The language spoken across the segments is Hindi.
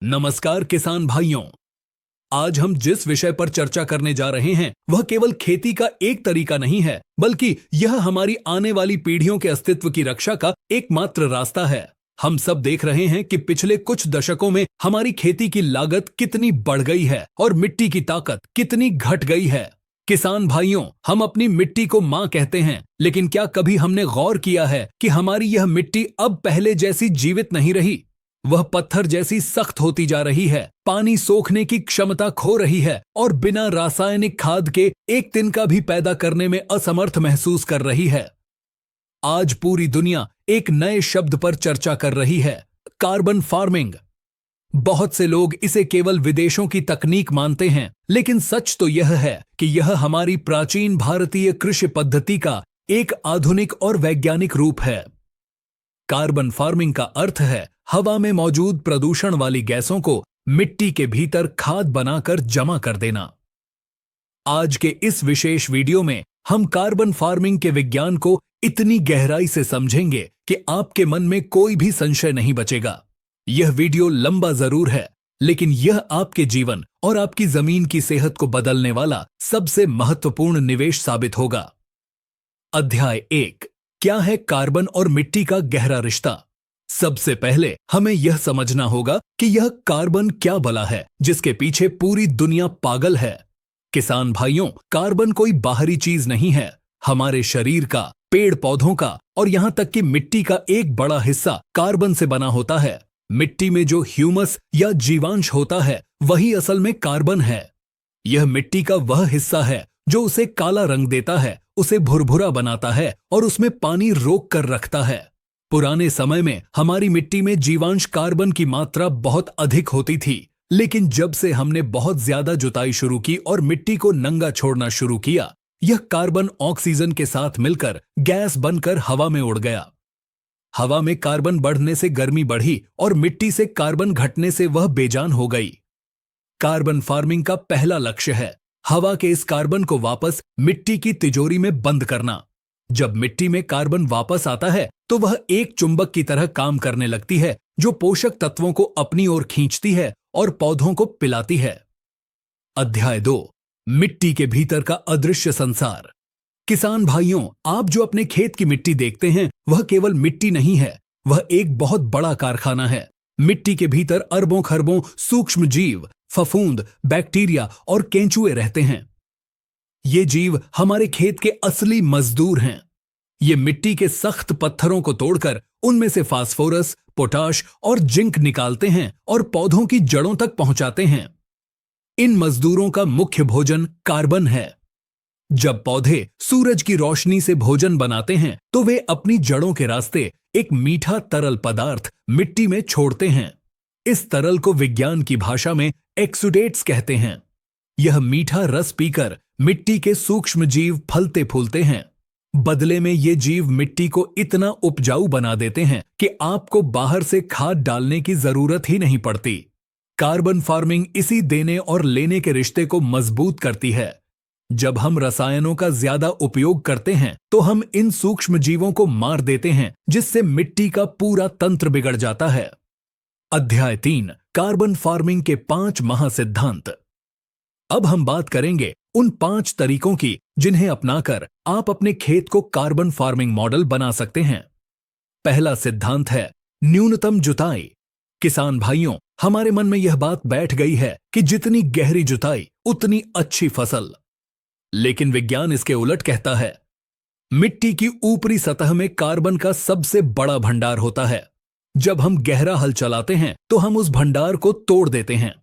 नमस्कार किसान भाइयों। आज हम जिस विषय पर चर्चा करने जा रहे हैं वह केवल खेती का एक तरीका नहीं है, बल्कि यह हमारी आने वाली पीढ़ियों के अस्तित्व की रक्षा का एकमात्र रास्ता है। हम सब देख रहे हैं कि पिछले कुछ दशकों में हमारी खेती की लागत कितनी बढ़ गई है और मिट्टी की ताकत कितनी घट गई है। किसान भाइयों, हम अपनी मिट्टी को मां कहते हैं, लेकिन क्या कभी हमने गौर किया है कि हमारी यह मिट्टी अब पहले जैसी जीवित नहीं रही? वह पत्थर जैसी सख्त होती जा रही है, पानी सोखने की क्षमता खो रही है और बिना रासायनिक खाद के एक तिनका भी पैदा करने में असमर्थ महसूस कर रही है। आज पूरी दुनिया एक नए शब्द पर चर्चा कर रही है, कार्बन फार्मिंग। बहुत से लोग इसे केवल विदेशों की तकनीक मानते हैं, लेकिन सच तो यह है कि यह हमारी प्राचीन भारतीय कृषि पद्धति का एक आधुनिक और वैज्ञानिक रूप है। कार्बन फार्मिंग का अर्थ है हवा में मौजूद प्रदूषण वाली गैसों को मिट्टी के भीतर खाद बनाकर जमा कर देना। आज के इस विशेष वीडियो में हम कार्बन फार्मिंग के विज्ञान को इतनी गहराई से समझेंगे कि आपके मन में कोई भी संशय नहीं बचेगा। यह वीडियो लंबा जरूर है, लेकिन यह आपके जीवन और आपकी जमीन की सेहत को बदलने वाला सबसे महत्वपूर्ण निवेश साबित होगा। अध्याय 1, क्या है कार्बन और मिट्टी का गहरा रिश्ता? सबसे पहले हमें यह समझना होगा कि यह कार्बन क्या बला है जिसके पीछे पूरी दुनिया पागल है। किसान भाइयों, कार्बन कोई बाहरी चीज नहीं है। हमारे शरीर का, पेड़ पौधों का और यहां तक कि मिट्टी का एक बड़ा हिस्सा कार्बन से बना होता है। मिट्टी में जो ह्यूमस या जीवांश होता है वही असल में कार्बन है। यह मिट्टी का वह हिस्सा है जो उसे काला रंग देता है, उसे भुरभुरा बनाता है और उसमें पानी रोक कर रखता है। पुराने समय में हमारी मिट्टी में जीवांश कार्बन की मात्रा बहुत अधिक होती थी, लेकिन जब से हमने बहुत ज्यादा जुताई शुरू की और मिट्टी को नंगा छोड़ना शुरू किया, यह कार्बन ऑक्सीजन के साथ मिलकर गैस बनकर हवा में उड़ गया। हवा में कार्बन बढ़ने से गर्मी बढ़ी और मिट्टी से कार्बन घटने से वह बेजान हो गई। कार्बन फार्मिंग का पहला लक्ष्य है हवा के इस कार्बन को वापस मिट्टी की तिजोरी में बंद करना। जब मिट्टी में कार्बन वापस आता है तो वह एक चुंबक की तरह काम करने लगती है, जो पोषक तत्वों को अपनी ओर खींचती है और पौधों को पिलाती है। अध्याय 2, मिट्टी के भीतर का अदृश्य संसार। किसान भाइयों, आप जो अपने खेत की मिट्टी देखते हैं वह केवल मिट्टी नहीं है, वह एक बहुत बड़ा कारखाना है। मिट्टी के भीतर अरबों खरबों सूक्ष्म जीव, फफूंद, बैक्टीरिया और केंचुए रहते हैं। ये जीव हमारे खेत के असली मजदूर हैं। ये मिट्टी के सख्त पत्थरों को तोड़कर उनमें से फास्फोरस, पोटाश और जिंक निकालते हैं और पौधों की जड़ों तक पहुंचाते हैं। इन मजदूरों का मुख्य भोजन कार्बन है। जब पौधे सूरज की रोशनी से भोजन बनाते हैं तो वे अपनी जड़ों के रास्ते एक मीठा तरल पदार्थ मिट्टी में छोड़ते हैं। इस तरल को विज्ञान की भाषा में एक्सुडेट्स कहते हैं। यह मीठा रस पीकर मिट्टी के सूक्ष्म जीव फलते फूलते हैं। बदले में ये जीव मिट्टी को इतना उपजाऊ बना देते हैं कि आपको बाहर से खाद डालने की जरूरत ही नहीं पड़ती। कार्बन फार्मिंग इसी देने और लेने के रिश्ते को मजबूत करती है। जब हम रसायनों का ज्यादा उपयोग करते हैं तो हम इन सूक्ष्म जीवों को मार देते हैं, जिससे मिट्टी का पूरा तंत्र बिगड़ जाता है। अध्याय 3, कार्बन फार्मिंग के 5 महासिद्धांत। अब हम बात करेंगे उन 5 तरीकों की जिन्हें अपनाकर आप अपने खेत को कार्बन फार्मिंग मॉडल बना सकते हैं। पहला सिद्धांत है न्यूनतम जुताई। किसान भाइयों, हमारे मन में यह बात बैठ गई है कि जितनी गहरी जुताई उतनी अच्छी फसल, लेकिन विज्ञान इसके उलट कहता है। मिट्टी की ऊपरी सतह में कार्बन का सबसे बड़ा भंडार होता है। जब हम गहरा हल चलाते हैं तो हम उस भंडार को तोड़ देते हैं।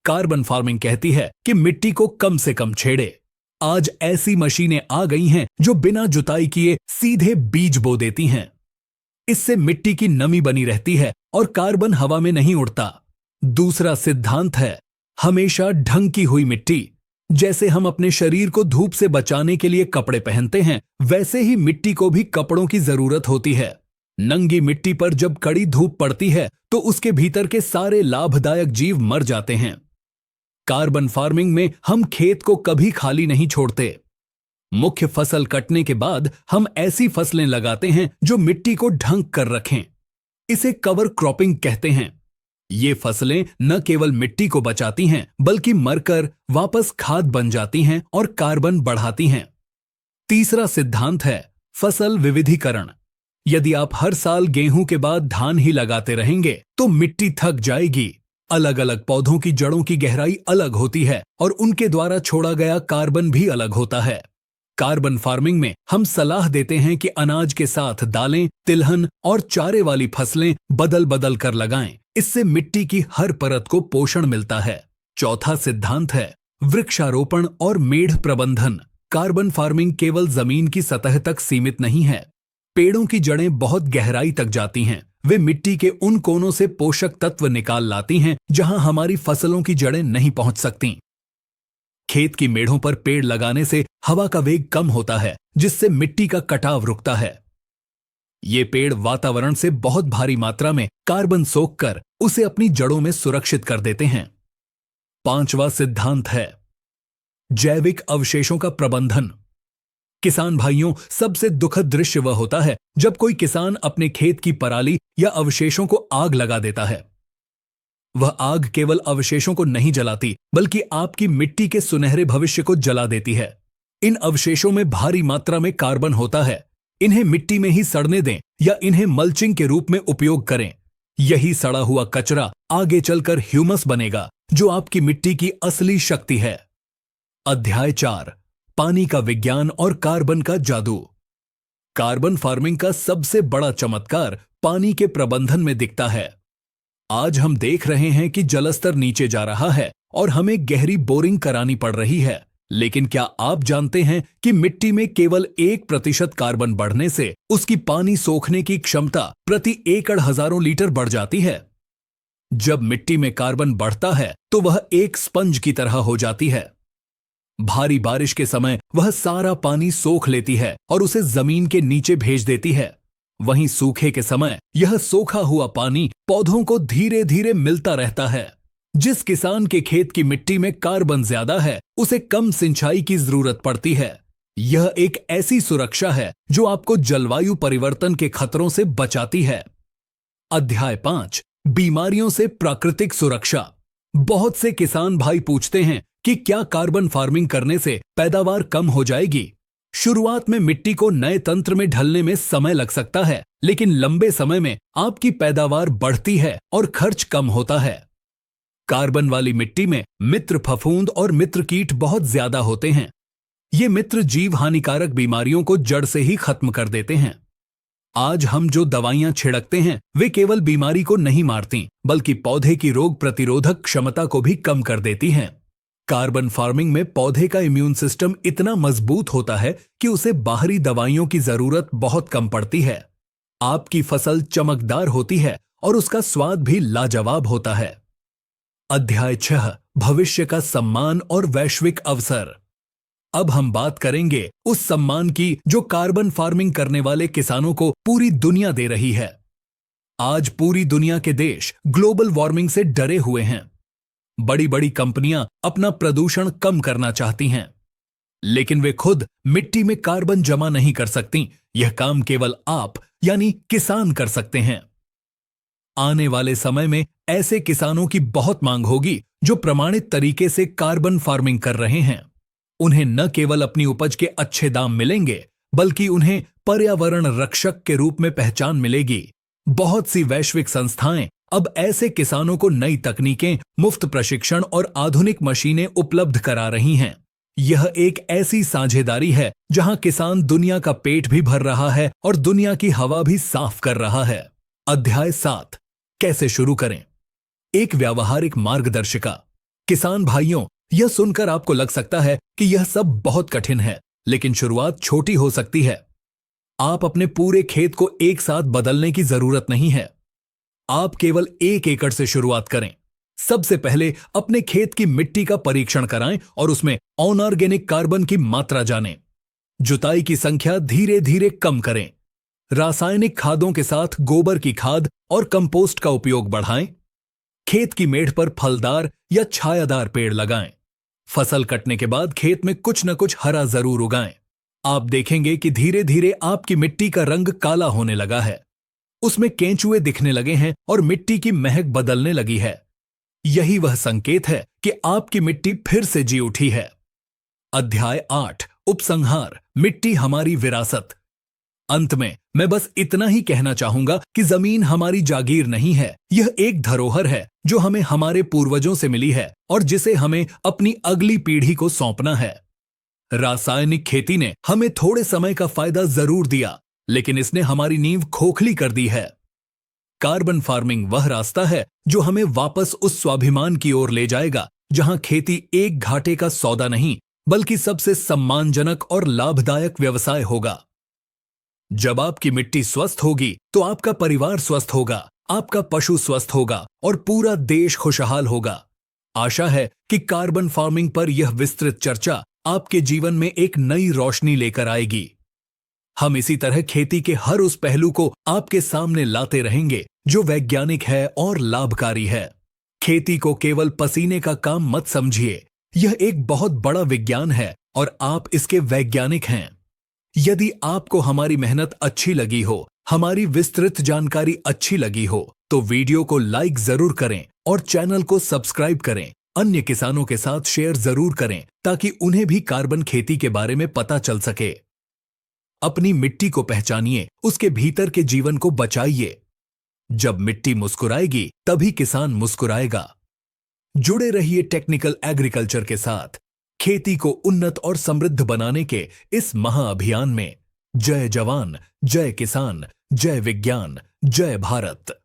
कार्बन फार्मिंग कहती है कि मिट्टी को कम से कम छेड़े। आज ऐसी मशीनें आ गई हैं जो बिना जुताई किए सीधे बीज बो देती हैं। इससे मिट्टी की नमी बनी रहती है और कार्बन हवा में नहीं उड़ता। दूसरा सिद्धांत है हमेशा ढंकी हुई मिट्टी। जैसे हम अपने शरीर को धूप से बचाने के लिए कपड़े पहनते हैं, वैसे ही मिट्टी को भी कपड़ों की जरूरत होती है। नंगी मिट्टी पर जब कड़ी धूप पड़ती है तो उसके भीतर के सारे लाभदायक जीव मर जाते हैं। कार्बन फार्मिंग में हम खेत को कभी खाली नहीं छोड़ते। मुख्य फसल कटने के बाद हम ऐसी फसलें लगाते हैं जो मिट्टी को ढंक कर रखें। इसे कवर क्रॉपिंग कहते हैं। ये फसलें न केवल मिट्टी को बचाती हैं बल्कि मरकर वापस खाद बन जाती हैं और कार्बन बढ़ाती हैं। तीसरा सिद्धांत है फसल विविधीकरण। यदि आप हर साल गेहूं के बाद धान ही लगाते रहेंगे तो मिट्टी थक जाएगी। अलग अलग पौधों की जड़ों की गहराई अलग होती है और उनके द्वारा छोड़ा गया कार्बन भी अलग होता है। कार्बन फार्मिंग में हम सलाह देते हैं कि अनाज के साथ दालें, तिलहन और चारे वाली फसलें बदल बदल कर लगाएं। इससे मिट्टी की हर परत को पोषण मिलता है। चौथा सिद्धांत है वृक्षारोपण और मेढ़ प्रबंधन। कार्बन फार्मिंग केवल जमीन की सतह तक सीमित नहीं है। पेड़ों की जड़ें बहुत गहराई तक जाती हैं। वे मिट्टी के उन कोनों से पोषक तत्व निकाल लाती हैं जहां हमारी फसलों की जड़ें नहीं पहुंच सकती। खेत की मेढ़ों पर पेड़ लगाने से हवा का वेग कम होता है, जिससे मिट्टी का कटाव रुकता है। ये पेड़ वातावरण से बहुत भारी मात्रा में कार्बन सोखकर उसे अपनी जड़ों में सुरक्षित कर देते हैं। पांचवा सिद्धांत है जैविक अवशेषों का प्रबंधन। किसान भाइयों, सबसे दुखद दृश्य वह होता है जब कोई किसान अपने खेत की पराली या अवशेषों को आग लगा देता है। वह आग केवल अवशेषों को नहीं जलाती बल्कि आपकी मिट्टी के सुनहरे भविष्य को जला देती है। इन अवशेषों में भारी मात्रा में कार्बन होता है। इन्हें मिट्टी में ही सड़ने दें या इन्हें मल्चिंग के रूप में उपयोग करें। यही सड़ा हुआ कचरा आगे चलकर ह्यूमस बनेगा, जो आपकी मिट्टी की असली शक्ति है। अध्याय 4 पानी का विज्ञान और कार्बन का जादू। कार्बन फार्मिंग का सबसे बड़ा चमत्कार पानी के प्रबंधन में दिखता है। आज हम देख रहे हैं कि जलस्तर नीचे जा रहा है और हमें गहरी बोरिंग करानी पड़ रही है। लेकिन क्या आप जानते हैं कि मिट्टी में केवल 1% कार्बन बढ़ने से उसकी पानी सोखने की क्षमता प्रति एकड़ हजारों लीटर बढ़ जाती है। जब मिट्टी में कार्बन बढ़ता है तो वह एक स्पंज की तरह हो जाती है। भारी बारिश के समय वह सारा पानी सोख लेती है और उसे जमीन के नीचे भेज देती है। वहीं सूखे के समय यह सोखा हुआ पानी पौधों को धीरे धीरे मिलता रहता है। जिस किसान के खेत की मिट्टी में कार्बन ज्यादा है, उसे कम सिंचाई की जरूरत पड़ती है। यह एक ऐसी सुरक्षा है जो आपको जलवायु परिवर्तन के खतरों से बचाती है। अध्याय 5 बीमारियों से प्राकृतिक सुरक्षा। बहुत से किसान भाई पूछते हैं कि क्या कार्बन फार्मिंग करने से पैदावार कम हो जाएगी। शुरुआत में मिट्टी को नए तंत्र में ढलने में समय लग सकता है, लेकिन लंबे समय में आपकी पैदावार बढ़ती है और खर्च कम होता है। कार्बन वाली मिट्टी में मित्र फफूंद और मित्र कीट बहुत ज्यादा होते हैं। ये मित्र जीव हानिकारक बीमारियों को जड़ से ही खत्म कर देते हैं। आज हम जो दवाइयां छिड़कते हैं वे केवल बीमारी को नहीं मारती, बल्कि पौधे की रोग प्रतिरोधक क्षमता को भी कम कर देती हैं। कार्बन फार्मिंग में पौधे का इम्यून सिस्टम इतना मजबूत होता है कि उसे बाहरी दवाइयों की जरूरत बहुत कम पड़ती है। आपकी फसल चमकदार होती है और उसका स्वाद भी लाजवाब होता है। अध्याय 6 भविष्य का सम्मान और वैश्विक अवसर। अब हम बात करेंगे उस सम्मान की जो कार्बन फार्मिंग करने वाले किसानों को पूरी दुनिया दे रही है। आज पूरी दुनिया के देश ग्लोबल वार्मिंग से डरे हुए हैं। बड़ी बड़ी कंपनियां अपना प्रदूषण कम करना चाहती हैं, लेकिन वे खुद मिट्टी में कार्बन जमा नहीं कर सकती। यह काम केवल आप यानी किसान कर सकते हैं। आने वाले समय में ऐसे किसानों की बहुत मांग होगी जो प्रमाणित तरीके से कार्बन फार्मिंग कर रहे हैं। उन्हें न केवल अपनी उपज के अच्छे दाम मिलेंगे, बल्कि उन्हें पर्यावरण रक्षक के रूप में पहचान मिलेगी। बहुत सी वैश्विक संस्थाएं अब ऐसे किसानों को नई तकनीकें, मुफ्त प्रशिक्षण और आधुनिक मशीनें उपलब्ध करा रही हैं। यह एक ऐसी साझेदारी है जहां किसान दुनिया का पेट भी भर रहा है और दुनिया की हवा भी साफ कर रहा है। अध्याय 7 कैसे शुरू करें, एक व्यावहारिक मार्गदर्शिका। किसान भाइयों, यह सुनकर आपको लग सकता है कि यह सब बहुत कठिन है, लेकिन शुरुआत छोटी हो सकती है। आप अपने पूरे खेत को एक साथ बदलने की जरूरत नहीं है। आप केवल 1 एकड़ से शुरुआत करें। सबसे पहले अपने खेत की मिट्टी का परीक्षण कराएं और उसमें अनऑर्गेनिक कार्बन की मात्रा जानें। जुताई की संख्या धीरे धीरे कम करें। रासायनिक खादों के साथ गोबर की खाद और कंपोस्ट का उपयोग बढ़ाएं। खेत की मेढ़ पर फलदार या छायादार पेड़ लगाएं। फसल कटने के बाद खेत में कुछ न कुछ हरा जरूर उगाएं। आप देखेंगे कि धीरे धीरे आपकी मिट्टी का रंग काला होने लगा है। उसमें केंचुए दिखने लगे हैं और मिट्टी की महक बदलने लगी है। यही वह संकेत है कि आपकी मिट्टी फिर से जी उठी है। अध्याय 8 उपसंहार, मिट्टी हमारी विरासत। अंत में मैं बस इतना ही कहना चाहूंगा कि जमीन हमारी जागीर नहीं है, यह एक धरोहर है जो हमें हमारे पूर्वजों से मिली है और जिसे हमें अपनी अगली पीढ़ी को सौंपना है। रासायनिक खेती ने हमें थोड़े समय का फायदा जरूर दिया, लेकिन इसने हमारी नींव खोखली कर दी है। कार्बन फार्मिंग वह रास्ता है जो हमें वापस उस स्वाभिमान की ओर ले जाएगा जहां खेती एक घाटे का सौदा नहीं बल्कि सबसे सम्मानजनक और लाभदायक व्यवसाय होगा। जब आपकी मिट्टी स्वस्थ होगी तो आपका परिवार स्वस्थ होगा, आपका पशु स्वस्थ होगा और पूरा देश खुशहाल होगा। आशा है कि कार्बन फार्मिंग पर यह विस्तृत चर्चा आपके जीवन में एक नई रोशनी लेकर आएगी। हम इसी तरह खेती के हर उस पहलू को आपके सामने लाते रहेंगे जो वैज्ञानिक है और लाभकारी है। खेती को केवल पसीने का काम मत समझिए, यह एक बहुत बड़ा विज्ञान है और आप इसके वैज्ञानिक हैं। यदि आपको हमारी मेहनत अच्छी लगी हो, हमारी विस्तृत जानकारी अच्छी लगी हो, तो वीडियो को लाइक जरूर करें और चैनल को सब्सक्राइब करें। अन्य किसानों के साथ शेयर जरूर करें ताकि उन्हें भी कार्बन खेती के बारे में पता चल सके। अपनी मिट्टी को पहचानिए, उसके भीतर के जीवन को बचाइए। जब मिट्टी मुस्कुराएगी तभी किसान मुस्कुराएगा। जुड़े रहिए टेक्निकल एग्रीकल्चर के साथ, खेती को उन्नत और समृद्ध बनाने के इस महाअभियान में। जय जवान, जय किसान, जय विज्ञान, जय भारत।